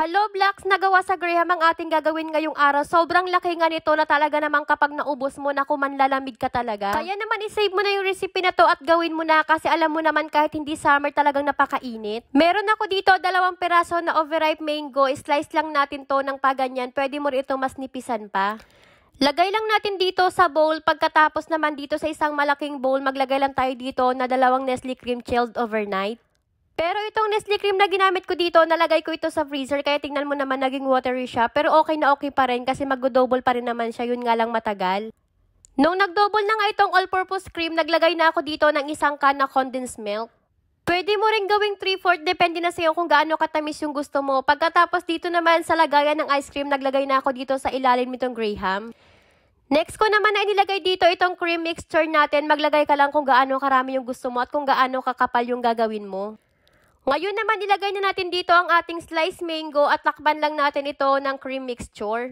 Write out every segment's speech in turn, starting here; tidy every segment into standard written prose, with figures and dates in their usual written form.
Hello Blacks, nagawa sa Graham ang ating gagawin ngayong araw. Sobrang laki nga nito na talaga naman kapag naubos mo na manlalamig ka talaga. Kaya naman isave mo na yung recipe na to at gawin mo na kasi alam mo naman kahit hindi summer talagang napakainit. Meron ako dito 2 piraso na overripe mango. Slice lang natin to ng paganyan. Pwede mo rin itong mas nipisan pa. Lagay lang natin dito sa bowl. Pagkatapos naman dito sa isang malaking bowl, maglagay lang tayo dito na 2 Nestle Cream chilled overnight. Pero itong Nestle Cream na ginamit ko dito, nalagay ko ito sa freezer. Kaya tingnan mo naman naging watery siya. Pero okay na okay pa rin kasi mag-double pa rin naman siya. Yun nga lang matagal. Nung nag-double na nga itong all-purpose cream, naglagay na ako dito ng isang can na condensed milk. Pwede mo rin gawing 3/4, depende na sa'yo kung gaano katamis yung gusto mo. Pagkatapos dito naman sa lagayan ng ice cream, naglagay na ako dito sa ilalim nitong Graham. Next ko naman na inilagay dito itong cream mixture natin. Maglagay ka lang kung gaano karami yung gusto mo at kung gaano kakapal yung gagawin mo. Ngayon naman ilagay na natin dito ang ating sliced mango at takban lang natin ito ng cream mixture.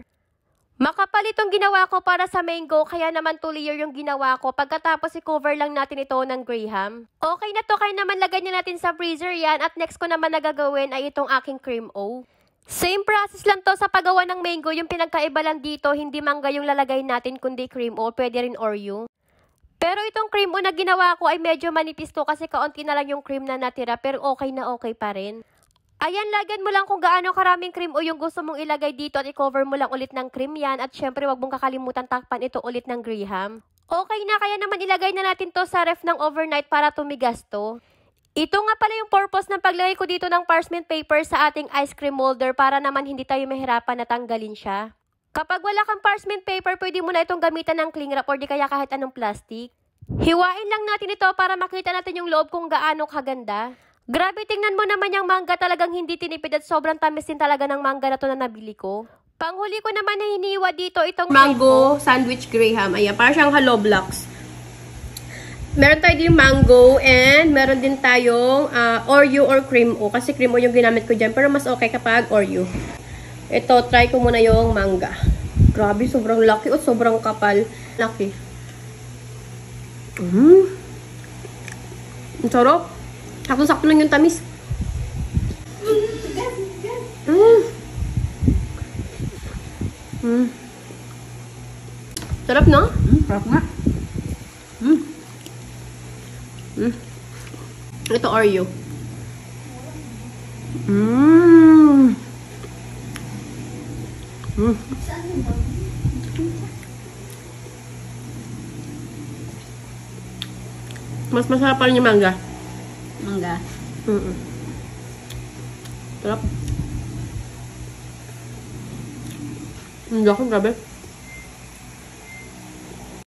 Makapal itong ginawa ko para sa mango, kaya naman 2 layer yung ginawa ko. Pagkatapos i-cover lang natin ito ng Graham. Okay na to, kaya naman lagay na natin sa freezer yan. At next ko naman nagagawin ay itong aking cream o. Same process lang to sa paggawa ng mango. Yung pinagkaiba lang dito, hindi mangga yung lalagay natin kundi cream o, pwede rin Oreo. Pero itong cream o na ginawa ko ay medyo manipis to kasi kaunti na lang yung cream na natira pero okay na okay pa rin. Ayan, lagyan mo lang kung gaano karaming cream o yung gusto mong ilagay dito at i-cover mo lang ulit ng cream yan at syempre wag mong kakalimutan takpan ito ulit ng Graham. Okay na, kaya naman ilagay na natin to sa ref ng overnight para tumigas to. Ito nga pala yung purpose ng paglagay ko dito ng parchment paper sa ating ice cream molder para naman hindi tayo mahirapan na tanggalin siya. Kapag wala kang parchment paper, pwede mo na itong gamitan ng cling wrap or di kaya kahit anong plastic. Hiwain lang natin ito para makita natin yung loob kung gaano kaganda. Grabe, tingnan mo naman yung mangga, talagang hindi tinipid at sobrang tamis din talaga ng mangga na to na nabili ko. Panghuli ko naman na hiniwa dito itong mango sandwich Graham. Ayan, para siyang Hello Blocks. Meron tayo din mango and meron din tayong Oreo or cream o. Kasi cream o yung ginamit ko dyan pero mas okay kapag Oreo. Ito, try ko muna yung mangga. Grabe, sobrang laki o sobrang kapal. Laki. Ang sarap. Sakto-sakto lang yung tamis. Sarap, no? Sarap nga. Ito, Oreo. Mas masarap pa rin yung mangga. Mangga. Sarap. Hindi ako, grabe.